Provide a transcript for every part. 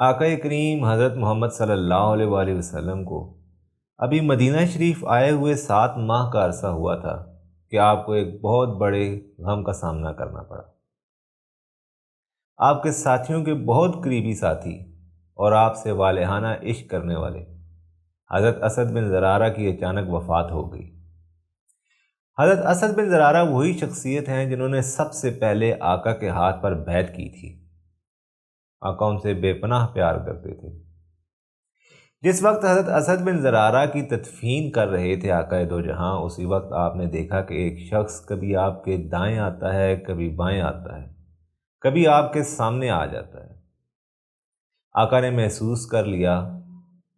آقا کریم حضرت محمد صلی اللہ علیہ وآلہ وسلم کو ابھی مدینہ شریف آئے ہوئے 7 ماہ کا عرصہ ہوا تھا کہ آپ کو ایک بہت بڑے غم کا سامنا کرنا پڑا۔ آپ کے ساتھیوں کے بہت قریبی ساتھی اور آپ سے والہانہ عشق کرنے والے حضرت اسد بن زرارہ کی اچانک وفات ہو گئی۔ حضرت اسد بن زرارہ وہی شخصیت ہیں جنہوں نے سب سے پہلے آقا کے ہاتھ پر بیعت کی تھی۔ آقا ان سے بے پناہ پیار کرتے تھے۔ جس وقت حضرت اسد بن زرارہ کی تدفین کر رہے تھے آقا دو جہاں، اسی وقت آپ نے دیکھا کہ ایک شخص کبھی آپ کے دائیں آتا ہے، کبھی بائیں آتا ہے، کبھی آپ کے سامنے آ جاتا ہے۔ آقا نے محسوس کر لیا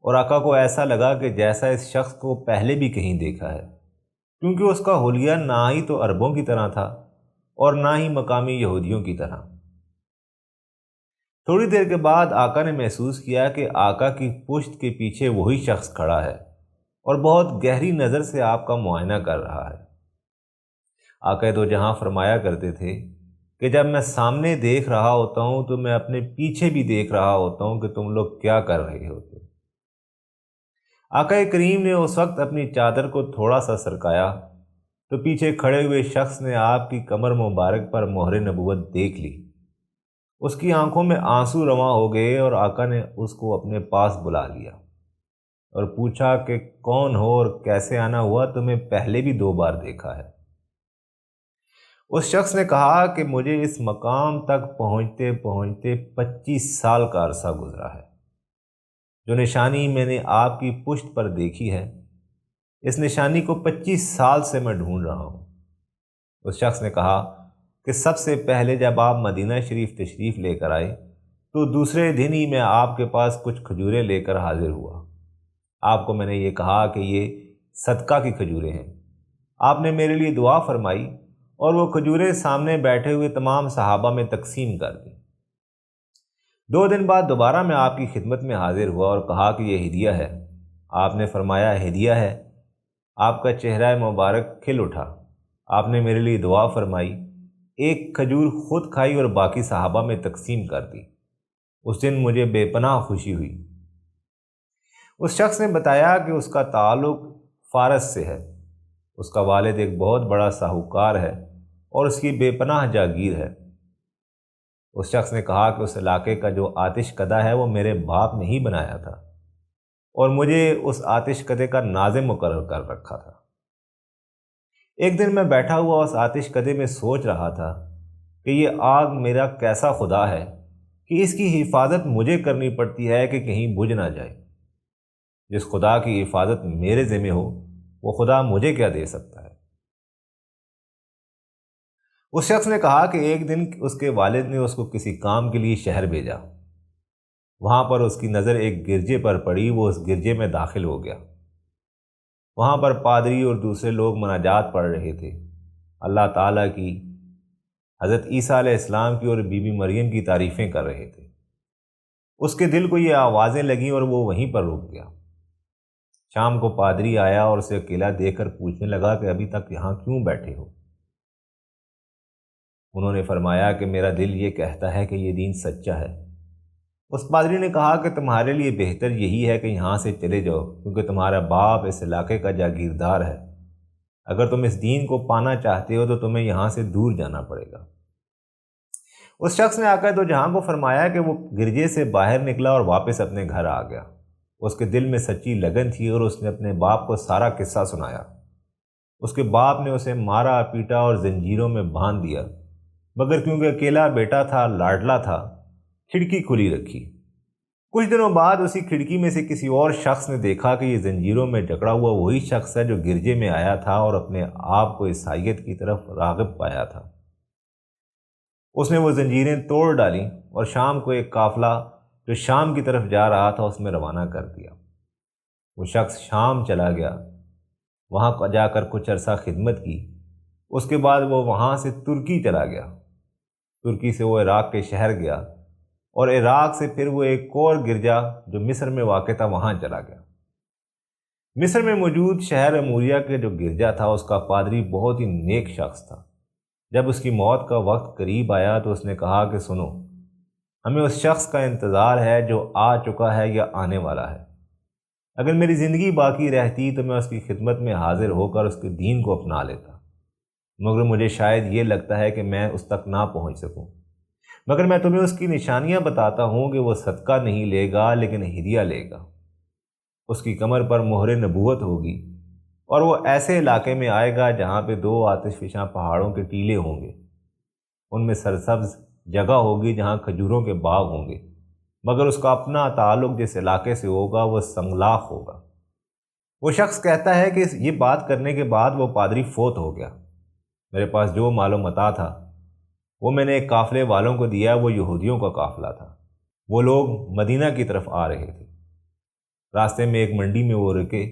اور آقا کو ایسا لگا کہ جیسا اس شخص کو پہلے بھی کہیں دیکھا ہے، کیونکہ اس کا حلیہ نہ ہی تو عربوں کی طرح تھا اور نہ ہی مقامی یہودیوں کی طرح۔ تھوڑی دیر کے بعد آقا نے محسوس کیا کہ آقا کی پشت کے پیچھے وہی شخص کھڑا ہے اور بہت گہری نظر سے آپ کا معائنہ کر رہا ہے۔ آقا دو جہاں فرمایا کرتے تھے کہ جب میں سامنے دیکھ رہا ہوتا ہوں تو میں اپنے پیچھے بھی دیکھ رہا ہوتا ہوں کہ تم لوگ کیا کر رہے ہوتے۔ آقا کریم نے اس وقت اپنی چادر کو تھوڑا سا سرکایا تو پیچھے کھڑے ہوئے شخص نے آپ کی کمر مبارک پر مہر نبوت دیکھ لی۔ اس کی آنکھوں میں آنسو رواں ہو گئے اور آقا نے اس کو اپنے پاس بلا لیا اور پوچھا کہ کون ہو اور کیسے آنا ہوا، تمہیں پہلے بھی 2 بار دیکھا ہے۔ اس شخص نے کہا کہ مجھے اس مقام تک پہنچتے پہنچتے 25 سال کا عرصہ گزرا ہے۔ جو نشانی میں نے آپ کی پشت پر دیکھی ہے، اس نشانی کو 25 سال سے میں ڈھونڈ رہا ہوں۔ اس شخص نے کہا کہ سب سے پہلے جب آپ مدینہ شریف تشریف لے کر آئے تو دوسرے دن ہی میں آپ کے پاس کچھ کھجوریں لے کر حاضر ہوا۔ آپ کو میں نے یہ کہا کہ یہ صدقہ کی کھجوریں ہیں۔ آپ نے میرے لیے دعا فرمائی اور وہ کھجوریں سامنے بیٹھے ہوئے تمام صحابہ میں تقسیم کر دیں۔ 2 دن بعد دوبارہ میں آپ کی خدمت میں حاضر ہوا اور کہا کہ یہ ہدیہ ہے۔ آپ نے فرمایا ہدیہ ہے۔ آپ کا چہرہ مبارک کھل اٹھا۔ آپ نے میرے لیے دعا فرمائی، ایک کھجور خود کھائی اور باقی صحابہ میں تقسیم کر دی۔ اس دن مجھے بے پناہ خوشی ہوئی۔ اس شخص نے بتایا کہ اس کا تعلق فارس سے ہے۔ اس کا والد ایک بہت بڑا ساہوکار ہے اور اس کی بے پناہ جاگیر ہے۔ اس شخص نے کہا کہ اس علاقے کا جو آتش کدہ ہے وہ میرے باپ نے ہی بنایا تھا اور مجھے اس آتش کدے کا ناظم مقرر کر رکھا تھا۔ ایک دن میں بیٹھا ہوا اس آتش کدے میں سوچ رہا تھا کہ یہ آگ میرا کیسا خدا ہے کہ اس کی حفاظت مجھے کرنی پڑتی ہے کہ کہیں بجھ نہ جائے۔ جس خدا کی حفاظت میرے ذمہ ہو وہ خدا مجھے کیا دے سکتا ہے۔ اس شخص نے کہا کہ ایک دن اس کے والد نے اس کو کسی کام کے لیے شہر بھیجا۔ وہاں پر اس کی نظر ایک گرجے پر پڑی۔ وہ اس گرجے میں داخل ہو گیا۔ وہاں پر پادری اور دوسرے لوگ مناجات پڑھ رہے تھے، اللہ تعالیٰ کی، حضرت عیسیٰ علیہ السلام کی اور بی بی مریم کی تعریفیں کر رہے تھے۔ اس کے دل کو یہ آوازیں لگیں اور وہ وہیں پر رک گیا۔ شام کو پادری آیا اور اسے اکیلا دیکھ کر پوچھنے لگا کہ ابھی تک یہاں کیوں بیٹھے ہو؟ انہوں نے فرمایا کہ میرا دل یہ کہتا ہے کہ یہ دین سچا ہے۔ اس پادری نے کہا کہ تمہارے لیے بہتر یہی ہے کہ یہاں سے چلے جاؤ، کیونکہ تمہارا باپ اس علاقے کا جاگیردار ہے۔ اگر تم اس دین کو پانا چاہتے ہو تو تمہیں یہاں سے دور جانا پڑے گا۔ اس شخص نے آقا دو جہاں کو فرمایا کہ وہ گرجے سے باہر نکلا اور واپس اپنے گھر آ گیا۔ اس کے دل میں سچی لگن تھی اور اس نے اپنے باپ کو سارا قصہ سنایا۔ اس کے باپ نے اسے مارا پیٹا اور زنجیروں میں باندھ دیا، مگر کیونکہ اکیلا بیٹا تھا، لاڈلا تھا، کھڑکی کھلی رکھی۔ کچھ دنوں بعد اسی کھڑکی میں سے کسی اور شخص نے دیکھا کہ یہ زنجیروں میں جکڑا ہوا وہی شخص ہے جو گرجے میں آیا تھا اور اپنے آپ کو عیسائیت کی طرف راغب پایا تھا۔ اس نے وہ زنجیریں توڑ ڈالیں اور شام کو ایک قافلہ جو شام کی طرف جا رہا تھا اس میں روانہ کر دیا۔ وہ شخص شام چلا گیا، وہاں جا کر کچھ عرصہ خدمت کی۔ اس کے بعد وہ وہاں سے ترکی چلا گیا۔ ترکی سے وہ عراق کے شہر گیا اور عراق سے پھر وہ ایک اور گرجا جو مصر میں واقع تھا وہاں چلا گیا۔ مصر میں موجود شہر اموریہ کے جو گرجا تھا اس کا پادری بہت ہی نیک شخص تھا۔ جب اس کی موت کا وقت قریب آیا تو اس نے کہا کہ سنو، ہمیں اس شخص کا انتظار ہے جو آ چکا ہے یا آنے والا ہے۔ اگر میری زندگی باقی رہتی تو میں اس کی خدمت میں حاضر ہو کر اس کے دین کو اپنا لیتا، مگر مجھے شاید یہ لگتا ہے کہ میں اس تک نہ پہنچ سکوں۔ مگر میں تمہیں اس کی نشانیاں بتاتا ہوں کہ وہ صدقہ نہیں لے گا لیکن ہدیہ لے گا۔ اس کی کمر پر مہر نبوت ہوگی، اور وہ ایسے علاقے میں آئے گا جہاں پہ 2 آتش فشاں پہاڑوں کے ٹیلے ہوں گے۔ ان میں سرسبز جگہ ہوگی جہاں کھجوروں کے باغ ہوں گے، مگر اس کا اپنا تعلق جس علاقے سے ہوگا وہ سنگلاخ ہوگا۔ وہ شخص کہتا ہے کہ یہ بات کرنے کے بعد وہ پادری فوت ہو گیا۔ میرے پاس جو مال و متاع تھا وہ میں نے ایک قافلے والوں کو دیا، وہ یہودیوں کا قافلہ تھا۔ وہ لوگ مدینہ کی طرف آ رہے تھے۔ راستے میں ایک منڈی میں وہ رکے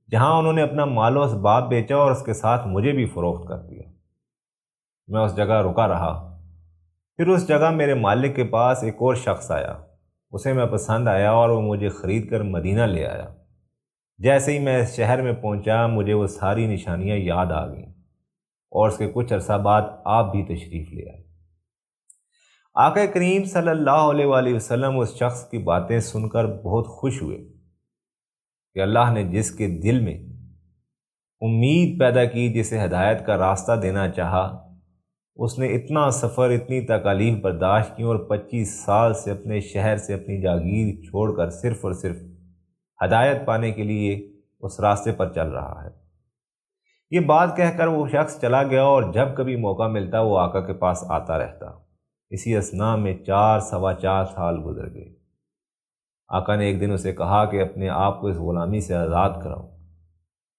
جہاں انہوں نے اپنا مال و اسباب بیچا اور اس کے ساتھ مجھے بھی فروخت کر دیا۔ میں اس جگہ رکا رہا۔ پھر اس جگہ میرے مالک کے پاس ایک اور شخص آیا، اسے میں پسند آیا اور وہ مجھے خرید کر مدینہ لے آیا۔ جیسے ہی میں اس شہر میں پہنچا مجھے وہ ساری نشانیاں یاد آ گئیں، اور اس کے کچھ عرصہ بعد آپ بھی تشریف لے آئے۔ آقا کریم صلی اللہ علیہ وآلہ وسلم اس شخص کی باتیں سن کر بہت خوش ہوئے کہ اللہ نے جس کے دل میں امید پیدا کی، جسے ہدایت کا راستہ دینا چاہا، اس نے اتنا سفر، اتنی تکالیف برداشت کی اور 25 سال سے اپنے شہر سے اپنی جاگیر چھوڑ کر صرف اور صرف ہدایت پانے کے لیے اس راستے پر چل رہا ہے۔ یہ بات کہہ کر وہ شخص چلا گیا، اور جب کبھی موقع ملتا وہ آقا کے پاس آتا رہتا۔ اسی اثناء میں 4 سال گزر گئے۔ آقا نے ایک دن اسے کہا کہ اپنے آپ کو اس غلامی سے آزاد کراؤ۔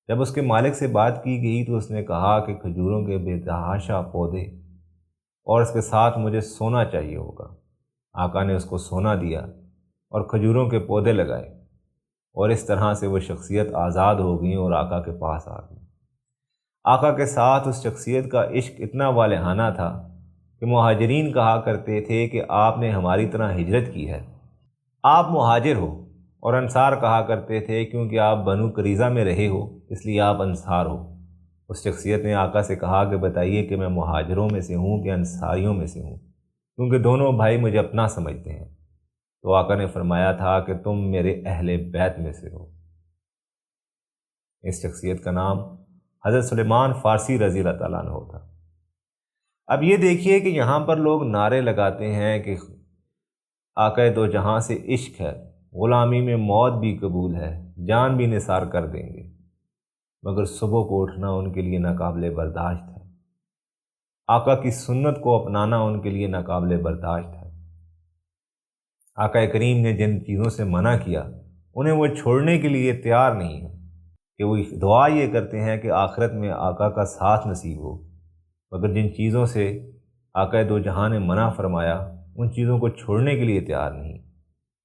جب اس کے مالک سے بات کی گئی تو اس نے کہا کہ کھجوروں کے بے تحاشا پودے اور اس کے ساتھ مجھے سونا چاہیے ہوگا۔ آقا نے اس کو سونا دیا اور کھجوروں کے پودے لگائے، اور اس طرح سے وہ شخصیت آزاد ہو گئی اور آقا کے پاس آ گئی۔ آقا کے ساتھ اس شخصیت کا عشق اتنا والہانہ تھا کہ مہاجرین کہا کرتے تھے کہ آپ نے ہماری طرح ہجرت کی ہے، آپ مہاجر ہو، اور انصار کہا کرتے تھے کیونکہ آپ بنو قریظہ میں رہے ہو اس لیے آپ انصار ہو۔ اس شخصیت نے آقا سے کہا کہ بتائیے کہ میں مہاجروں میں سے ہوں کہ انصاریوں میں سے ہوں، کیونکہ دونوں بھائی مجھے اپنا سمجھتے ہیں۔ تو آقا نے فرمایا تھا کہ تم میرے اہل بیت میں سے ہو۔ اس شخصیت کا نام حضرت سلیمان فارسی رضی اللہ تعالیٰ عنہ تھا۔ اب یہ دیکھیے کہ یہاں پر لوگ نعرے لگاتے ہیں کہ آقا دو جہاں سے عشق ہے، غلامی میں موت بھی قبول ہے، جان بھی نثار کر دیں گے، مگر صبح کو اٹھنا ان کے لیے ناقابل برداشت ہے۔ آقا کی سنت کو اپنانا ان کے لیے ناقابل برداشت ہے۔ آقا کریم نے جن چیزوں سے منع کیا انہیں وہ چھوڑنے کے لیے تیار نہیں ہے، کہ وہ دعا یہ کرتے ہیں کہ آخرت میں آقا کا ساتھ نصیب ہو، مگر جن چیزوں سے آقا دو جہاں نے منع فرمایا ان چیزوں کو چھوڑنے کے لیے تیار نہیں،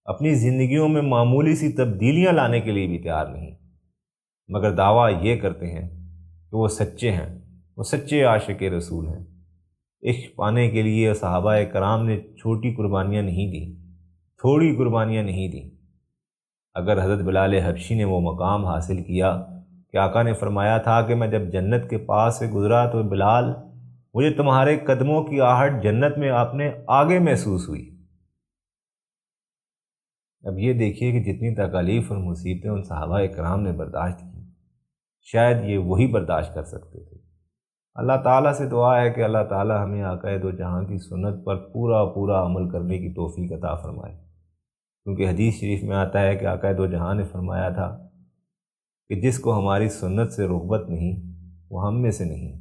اپنی زندگیوں میں معمولی سی تبدیلیاں لانے کے لیے بھی تیار نہیں، مگر دعویٰ یہ کرتے ہیں کہ وہ سچے ہیں، وہ سچے عاشق رسول ہیں۔ عشق پانے کے لیے صحابہ کرام نے چھوٹی قربانیاں نہیں دیں، تھوڑی قربانیاں نہیں دیں۔ اگر حضرت بلال حبشی نے وہ مقام حاصل کیا کہ آقا نے فرمایا تھا کہ میں جب جنت کے پاس سے گزرا تو بلال مجھے تمہارے قدموں کی آہٹ جنت میں اپنے آگے محسوس ہوئی۔ اب یہ دیکھیے کہ جتنی تکالیف اور مصیبتیں ان صحابہ کرام نے برداشت کی، شاید یہ وہی برداشت کر سکتے تھے۔ اللہ تعالیٰ سے دعا ہے کہ اللہ تعالیٰ ہمیں آقا دو جہاں کی سنت پر پورا عمل کرنے کی توفیق عطا فرمائے، کیونکہ حدیث شریف میں آتا ہے کہ آقا دو جہاں نے فرمایا تھا کہ جس کو ہماری سنت سے رغبت نہیں وہ ہم میں سے نہیں۔